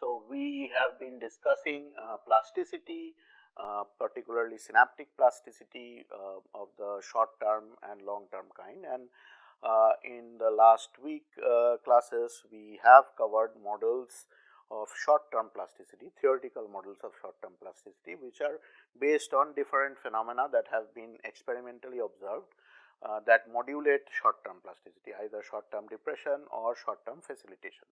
So, we have been discussing plasticity, particularly synaptic plasticity of the short term and long term kind. And in the last week classes, we have covered models of short term plasticity, theoretical models of short term plasticity, which are based on different phenomena that have been experimentally observed that modulate short term plasticity, either short term depression or short term facilitation.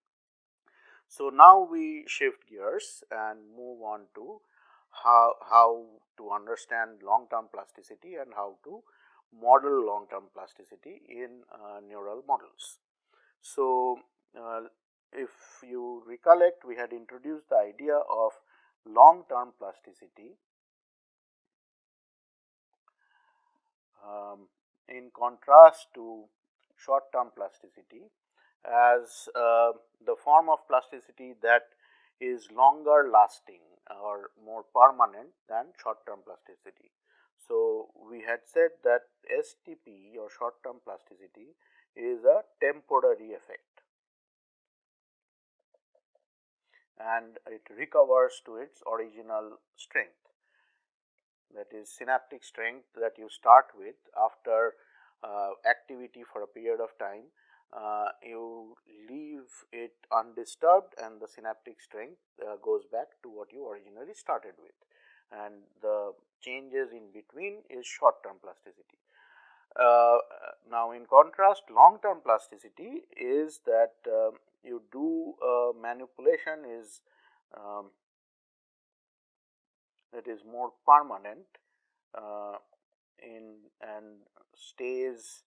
So, now we shift gears and move on to how to understand long term plasticity and how to model long term plasticity in neural models. So, if you recollect, we had introduced the idea of long term plasticity in contrast to short term plasticity as the form of plasticity that is longer lasting or more permanent than short term plasticity. So, we had said that STP or short term plasticity is a temporary effect and it recovers to its original strength, that is synaptic strength that you start with after activity for a period of time. You leave it undisturbed and the synaptic strength goes back to what you originally started with, and the changes in between is short term plasticity. Now, in contrast, long term plasticity is that you do manipulation is that is more permanent in and stays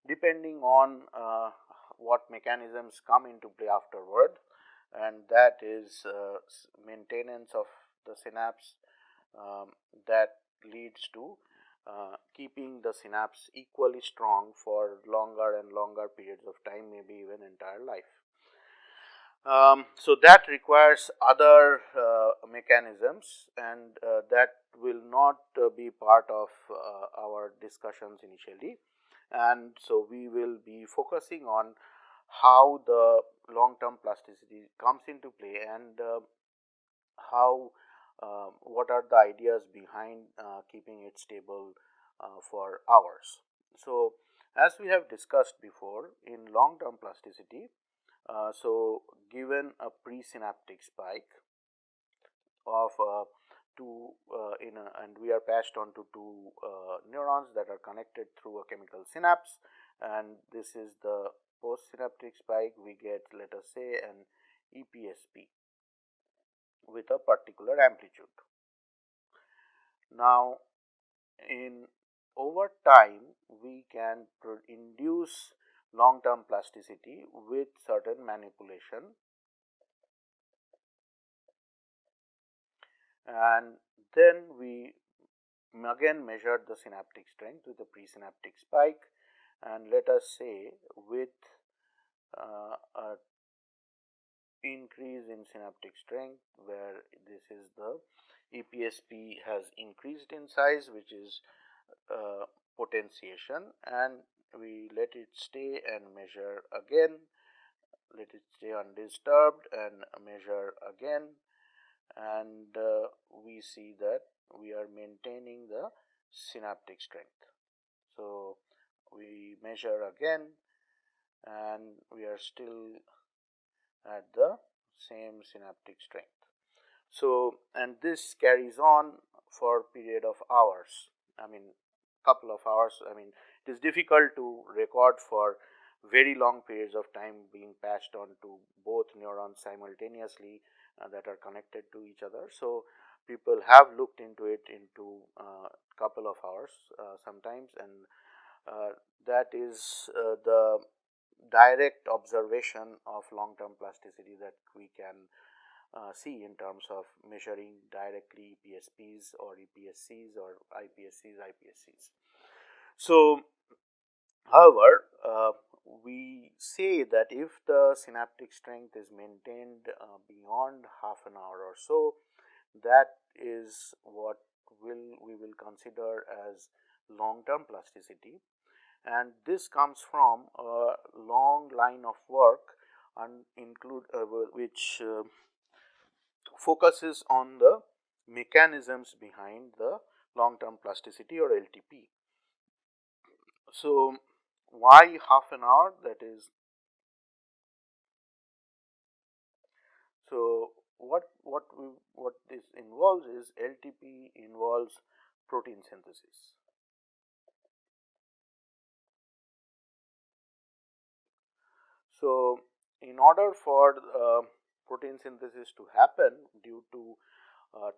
depending on what mechanisms come into play afterward, and that is maintenance of the synapse that leads to keeping the synapse equally strong for longer and longer periods of time, maybe even entire life. So, that requires other mechanisms, and that will not be part of our discussions initially. And so, we will be focusing on how the long term plasticity comes into play and how what are the ideas behind keeping it stable for hours. So, as we have discussed before, in long term plasticity, so given a presynaptic spike of two and we are patched onto two neurons that are connected through a chemical synapse, and this is the postsynaptic spike, we get, let us say, an EPSP with a particular amplitude. Now, in over time we can induce long term plasticity with certain manipulation, and then we again measured the synaptic strength with a presynaptic spike, and let us say with a increase in synaptic strength where this is the EPSP has increased in size, which is potentiation, and we let it stay and measure again, let it stay undisturbed and measure again, and we see that we are maintaining the synaptic strength. So, we measure again and we are still at the same synaptic strength. So, and this carries on for a period of hours, I mean couple of hours. I mean, it is difficult to record for very long periods of time being patched onto both neurons simultaneously that are connected to each other. So, people have looked into it into a couple of hours sometimes, and that is the direct observation of long term plasticity that we can see in terms of measuring directly EPSPs or EPSCs or IPSCs. So, however, we say that if the synaptic strength is maintained beyond half an hour or so, that is what we will consider as long term plasticity, and this comes from a long line of work and include which focuses on the mechanisms behind the long-term plasticity or LTP. So, why half an hour? That is, so what this involves is LTP involves protein synthesis. So, in order for protein synthesis to happen due to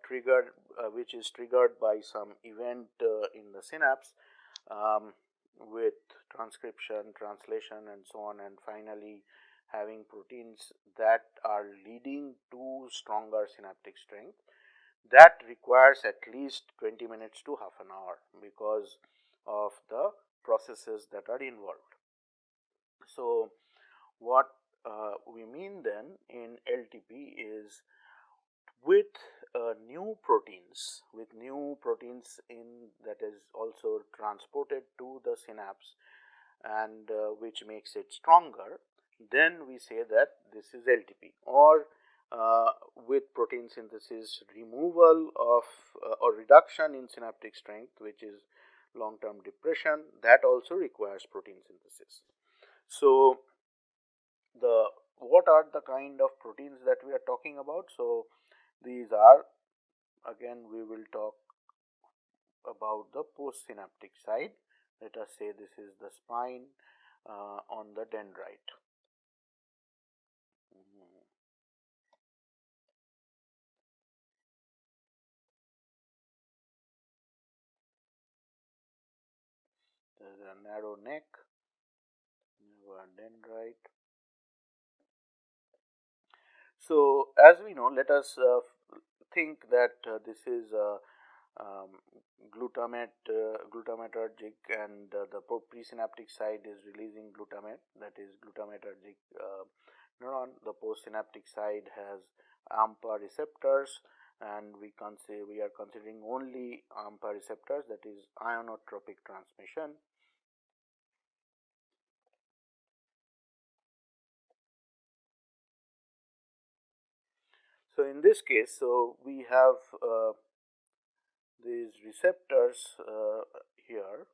triggered which is triggered by some event in the synapse, with transcription, translation and so on, and finally having proteins that are leading to stronger synaptic strength, that requires at least 20 minutes to half an hour because of the processes that are involved. So, what we mean then in LTP is with new proteins in that is also transported to the synapse, and which makes it stronger, then we say that this is LTP. Or with protein synthesis, removal of or reduction in synaptic strength, which is long term depression, that also requires protein synthesis. So, the what are the kind of proteins that we are talking about? So, these are, again we will talk about the postsynaptic side. Let us say this is the spine on the dendrite. There is a narrow neck, dendrite. So, as we know, let us think that this is um, glutamatergic, and the presynaptic side is releasing glutamate, that is glutamatergic neuron. The postsynaptic side has AMPA receptors, and we are considering only AMPA receptors, that is ionotropic transmission. So, in this case, so we have these receptors here,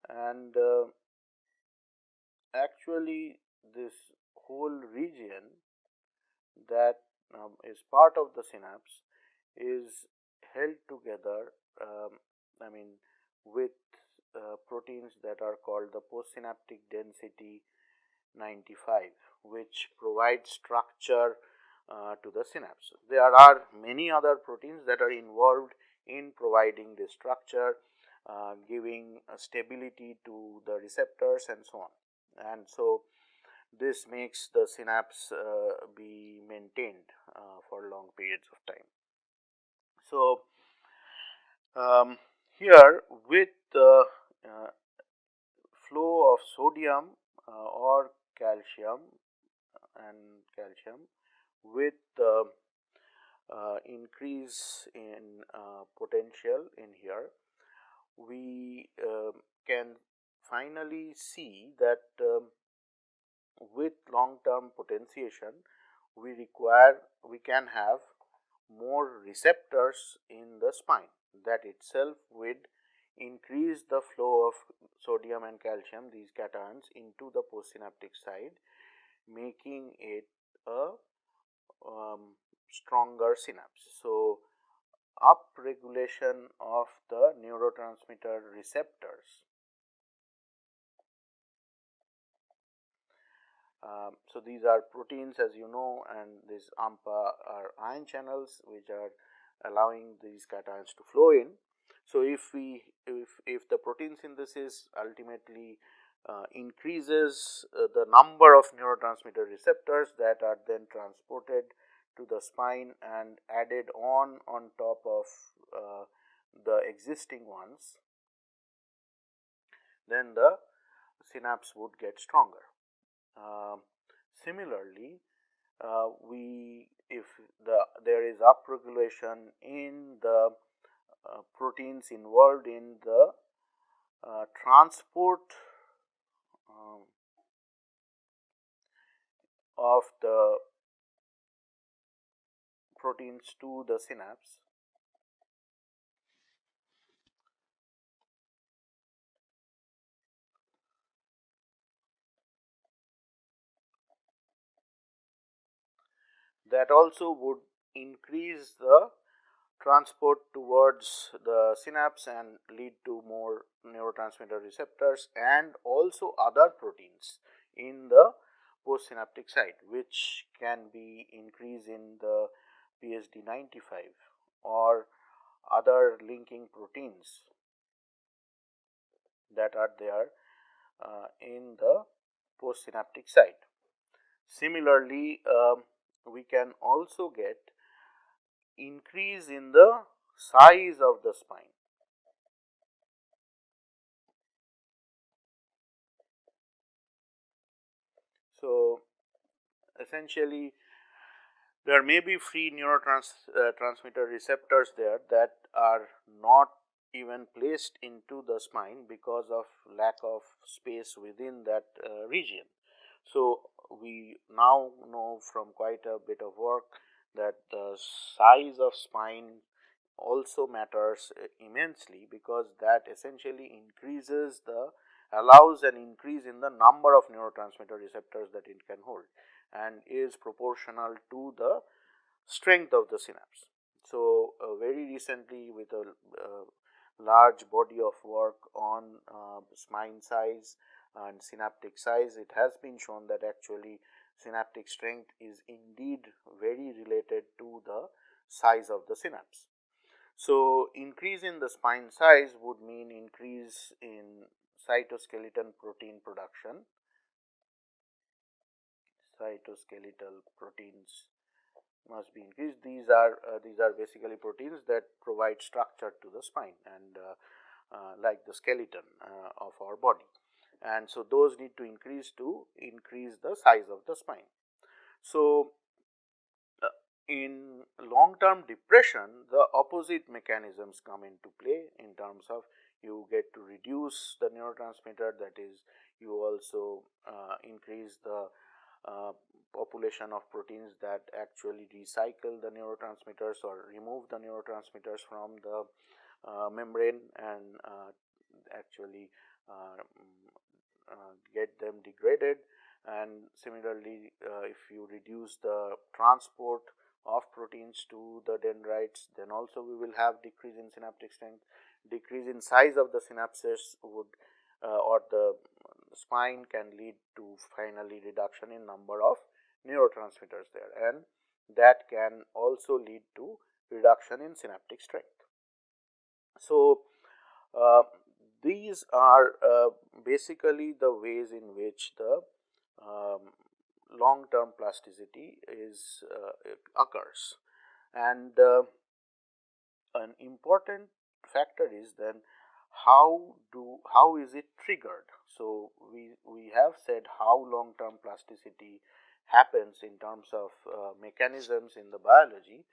and actually this whole region that is part of the synapse is held together, I mean, with proteins that are called the postsynaptic density 95, which provides structure to the synapse. There are many other proteins that are involved in providing this structure, giving stability to the receptors and so on. And so, this makes the synapse be maintained for long periods of time. So, here with the flow of sodium or calcium with the increase in potential in here, we can finally see that with long term potentiation we can have more receptors in the spine. That itself would increase the flow of sodium and calcium, these cations, into the postsynaptic side, making it a stronger synapse. So, upregulation of the neurotransmitter receptors. So, these are proteins, as you know, and these AMPA are ion channels which are allowing these cations to flow in. So, if the protein synthesis ultimately increases the number of neurotransmitter receptors that are then transported to the spine and added on top of the existing ones, then the synapse would get stronger. Similarly, if there is upregulation in the proteins involved in the transport of the proteins to the synapse, that also would increase the transport towards the synapse and lead to more neurotransmitter receptors and also other proteins in the postsynaptic site, which can be increase in the PSD95 or other linking proteins that are there in the postsynaptic site. Similarly, we can also get increase in the size of the spine. So, essentially, there may be free neurotransmitter receptors there that are not even placed into the spine because of lack of space within that region. So, we now know from quite a bit of work that the size of spine also matters immensely, because that essentially increases the allows an increase in the number of neurotransmitter receptors that it can hold and is proportional to the strength of the synapse. So, very recently, with a large body of work on spine size and synaptic size, it has been shown that actually synaptic strength is indeed very related to the size of the synapse. So, increase in the spine size would mean increase in cytoskeleton protein production. Cytoskeletal proteins must be increased. These are basically proteins that provide structure to the spine and like the skeleton of our body, and so those need to increase the size of the spine. So, in long-term depression, the opposite mechanisms come into play in terms of you get to reduce the neurotransmitter, that is, you also increase the population of proteins that actually recycle the neurotransmitters or remove the neurotransmitters from the membrane and actually get them degraded. And similarly, if you reduce the transport of proteins to the dendrites, then also we will have decrease in synaptic strength. Decrease in size of the synapses would or the spine can lead to finally reduction in number of neurotransmitters there, and that can also lead to reduction in synaptic strength. So, uh, these are basically the ways in which the long term plasticity is occurs, and an important factor is then how is it triggered. So, we have said how long term plasticity happens in terms of mechanisms in the biology.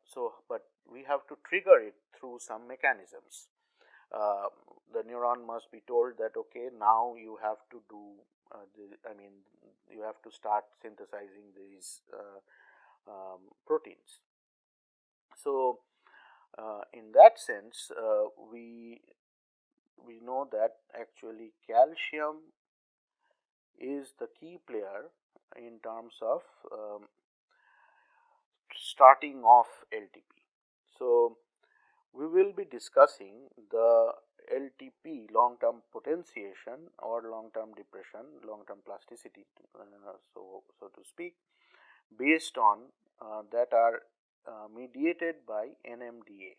So, but we have to trigger it through some mechanisms. uh, the neuron must be told that okay, now you have to do you have to start synthesizing these proteins. So, in that sense, we know that actually calcium is the key player in terms of starting off LTP. So, we will be discussing the LTP, long term potentiation or long term depression, long term plasticity, so to speak, based on that are mediated by NMDA.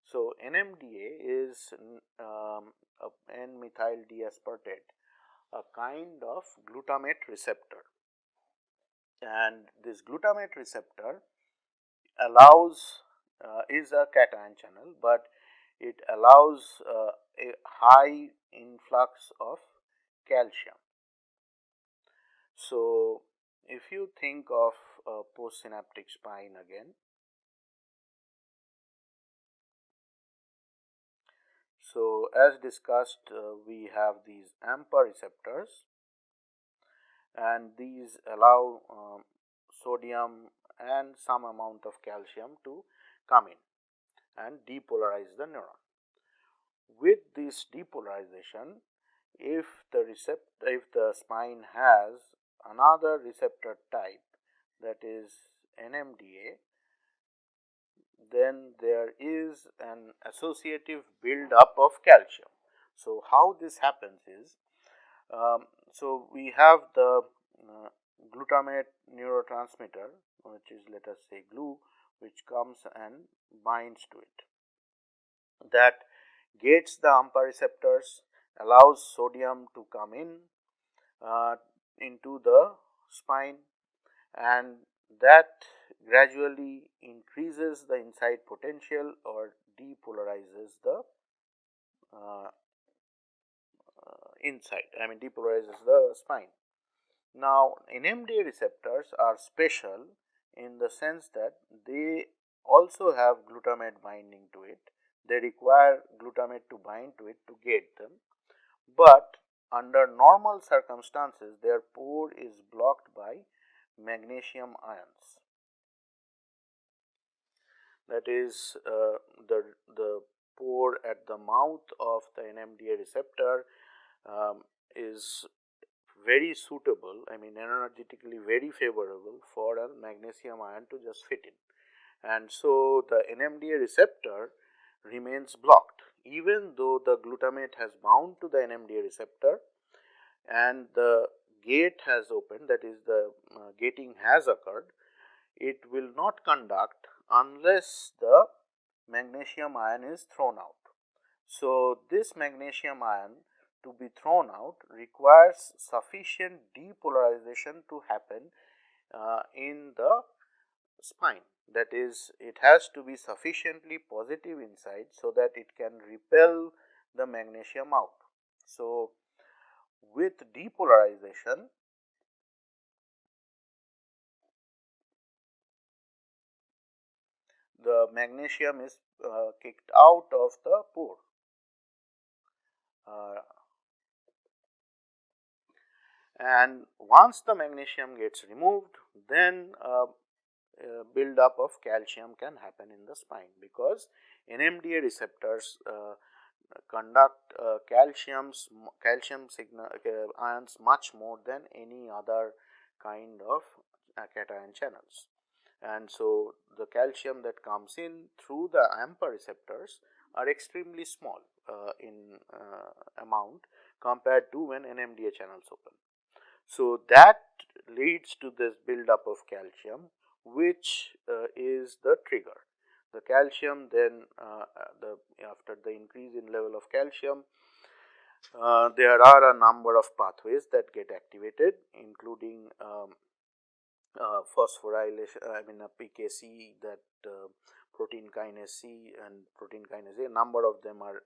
So, NMDA is N-methyl D-aspartate, a kind of glutamate receptor, and this glutamate receptor allows is a cation channel, but it allows a high influx of calcium. So, if you think of postsynaptic spine again, so as discussed, we have these AMPA receptors, and these allow sodium and some amount of calcium to come in and depolarize the neuron. With this depolarization, if the spine has another receptor type, that is NMDA, then there is an associative build up of calcium. So how this happens is, so we have the glutamate neurotransmitter, which is, let us say, GLU, which comes and binds to it. That gates the AMPA receptors, allows sodium to come in into the spine, and that gradually increases the inside potential or depolarizes the depolarizes the spine. Now, NMDA receptors are special in the sense that they also have glutamate binding to it. They require glutamate to bind to it to gate them, but under normal circumstances their pore is blocked by magnesium ions. That is, the pore at the mouth of the NMDA receptor is very suitable, energetically very favorable for a magnesium ion to just fit in, and so the NMDA receptor remains blocked even though the glutamate has bound to the NMDA receptor and the gate has opened, that is, the gating has occurred. It will not conduct unless the magnesium ion is thrown out. So, this magnesium ion to be thrown out requires sufficient depolarization to happen in the spine. That is, it has to be sufficiently positive inside so that it can repel the magnesium out. So, with depolarization, the magnesium is kicked out of the pore. And once the magnesium gets removed, then build up of calcium can happen in the spine, because NMDA receptors conduct calcium ions much more than any other kind of cation channels. And so, the calcium that comes in through the AMPA receptors are extremely small in amount compared to when NMDA channels open. So, that leads to this buildup of calcium, which is the trigger. The calcium then after the increase in level of calcium, there are a number of pathways that get activated, including phosphorylation, PKC, that protein kinase C and protein kinase A. A number of them are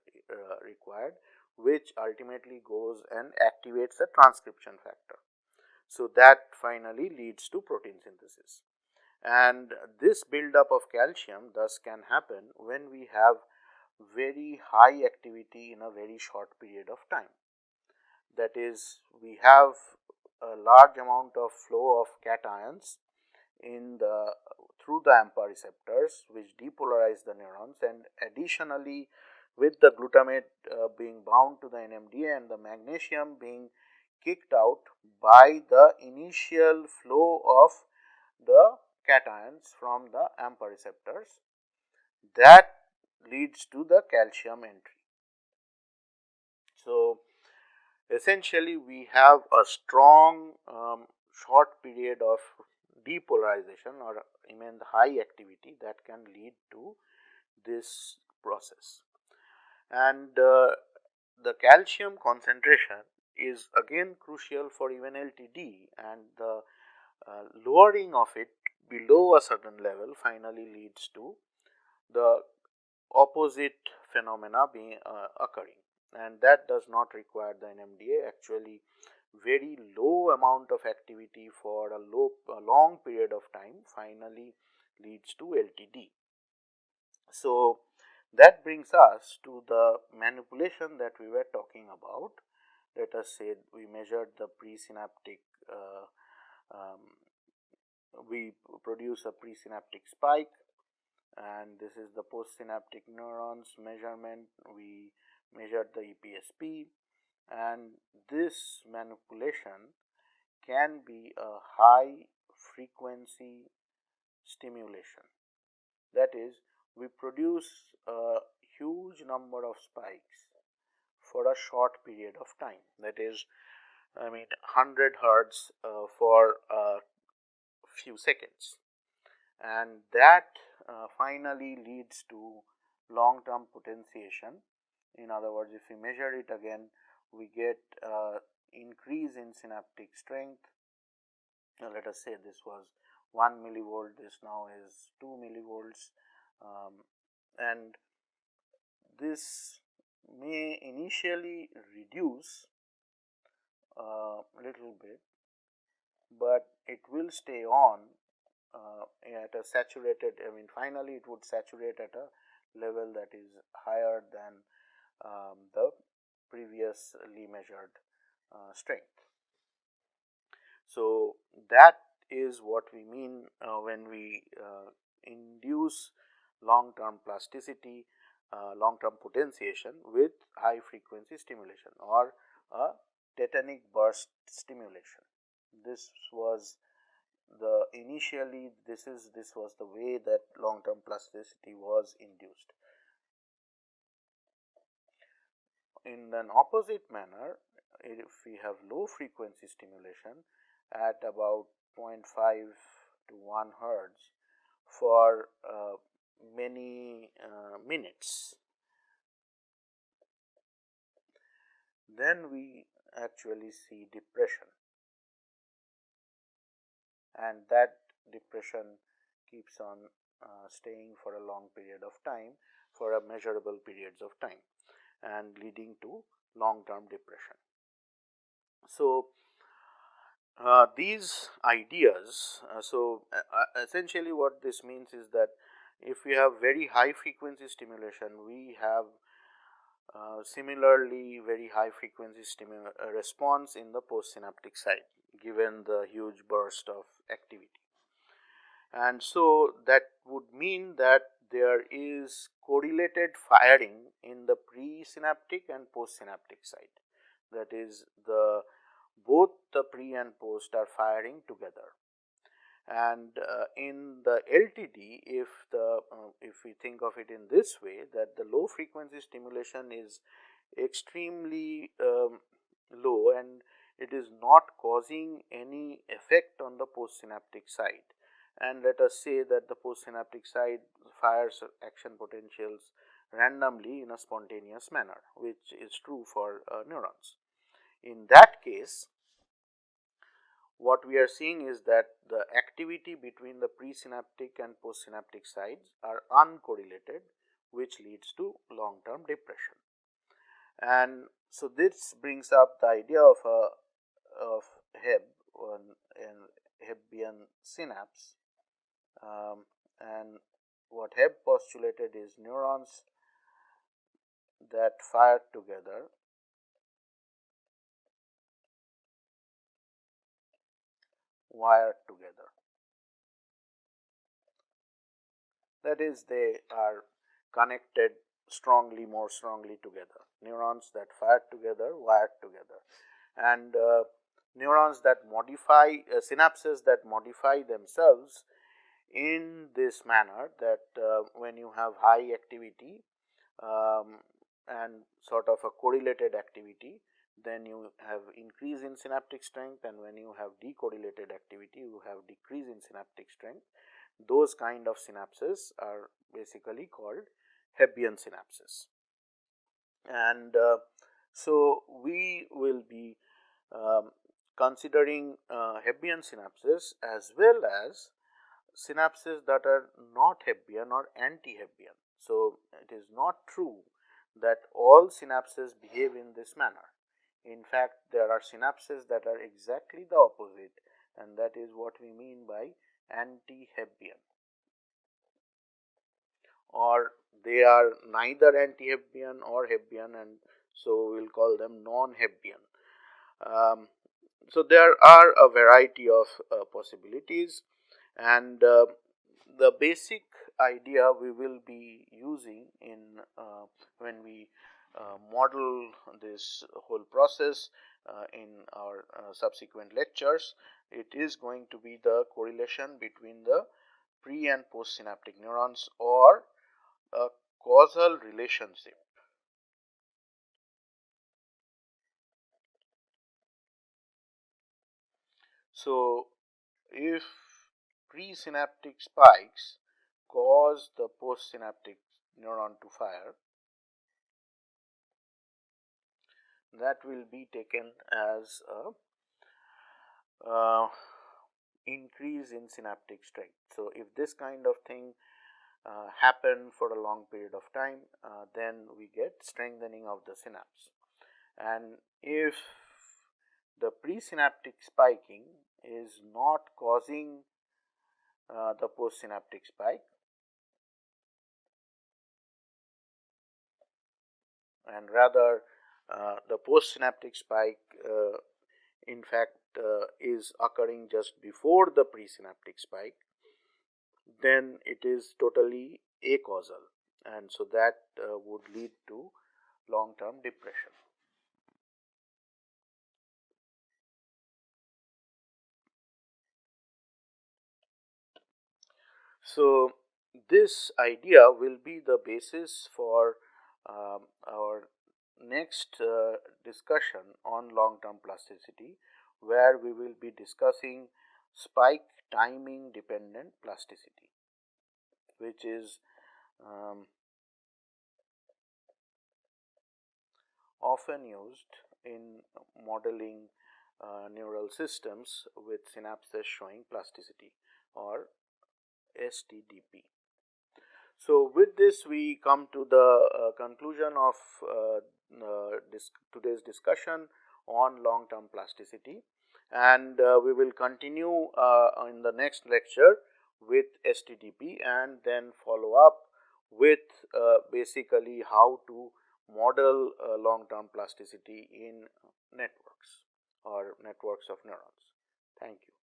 required, which ultimately goes and activates the transcription factor. So, that finally leads to protein synthesis, and this buildup of calcium thus can happen when we have very high activity in a very short period of time. That is, we have a large amount of flow of cations in the through the AMPA receptors, which depolarize the neurons, and additionally with the glutamate being bound to the NMDA and the magnesium being kicked out by the initial flow of the cations from the AMPA receptors, that leads to the calcium entry. So, essentially we have a strong short period of depolarization or even high activity that can lead to this process, and the calcium concentration is again crucial for even LTD, and the lowering of it below a certain level finally leads to the opposite phenomena being occurring, and that does not require the NMDA. Actually, very low amount of activity for a long period of time finally leads to LTD. So, that brings us to the manipulation that we were talking about. Let us say we measured the presynaptic we produce a presynaptic spike, and this is the postsynaptic neurons measurement. We measured the EPSP, and this manipulation can be a high frequency stimulation. That is, we produce a huge number of spikes for a short period of time. That is, 100 hertz for a few seconds, and that finally leads to long term potentiation. In other words, if we measure it again, we get increase in synaptic strength. Now, let us say this was 1 millivolt, this now is 2 millivolts, and this may initially reduce a little bit, but it will stay on at a saturated, finally it would saturate at a level that is higher than the previously measured strength. So, that is what we mean when we induce long term plasticity, long term potentiation with high frequency stimulation or a tetanic burst stimulation. This was the initially this was the way that long term plasticity was induced. In an opposite manner, if we have low frequency stimulation at about 0.5 to 1 hertz for many minutes, then we actually see depression, and that depression keeps on staying for a long period of time, for a measurable periods of time, and leading to long term depression. So, these ideas, essentially what this means is that if we have very high frequency stimulation, we have similarly very high frequency response in the postsynaptic side, given the huge burst of activity. And so, that would mean that there is correlated firing in the presynaptic and postsynaptic side. That is, both the pre and post are firing together. And in the LTD, if we think of it in this way, that the low frequency stimulation is extremely low and it is not causing any effect on the postsynaptic side, and let us say that the postsynaptic side fires action potentials randomly in a spontaneous manner, which is true for neurons. In that case, what we are seeing is that the activity between the presynaptic and postsynaptic sides are uncorrelated, which leads to long term depression. And so, this brings up the idea of Hebb, an Hebbian synapse, and what Hebb postulated is neurons that fire together wired together. That is, they are connected more strongly together. Neurons that fire together, wired together, and neurons that modify synapses that modify themselves in this manner, that when you have high activity and sort of a correlated activity, then you have increase in synaptic strength, and when you have decorrelated activity, you have decrease in synaptic strength. Those kind of synapses are basically called Hebbian synapses. And so, we will be considering Hebbian synapses as well as synapses that are not Hebbian or anti-Hebbian. So, it is not true that all synapses behave in this manner. In fact, there are synapses that are exactly the opposite, and that is what we mean by anti-Hebbian, or they are neither anti-Hebbian or Hebbian, and so we will call them non-Hebbian. So there are a variety of possibilities, and the basic idea we will be using in when we model this whole process in our subsequent lectures, it is going to be the correlation between the pre and postsynaptic neurons, or a causal relationship. So if presynaptic spikes cause the postsynaptic neuron to fire, that will be taken as a increase in synaptic strength. So if this kind of thing happen for a long period of time, then we get strengthening of the synapse. And if the presynaptic spiking is not causing the postsynaptic spike, and rather the postsynaptic spike in fact is occurring just before the presynaptic spike, then it is totally acausal, and so that would lead to long term depression. So this idea will be the basis for our next discussion on long term plasticity, where we will be discussing spike timing dependent plasticity, which is um, often used in modeling neural systems with synapses showing plasticity, or STDP. So with this we come to the conclusion of today's discussion on long term plasticity, and we will continue in the next lecture with STDP, and then follow up with basically how to model long term plasticity in networks, or networks of neurons. Thank you.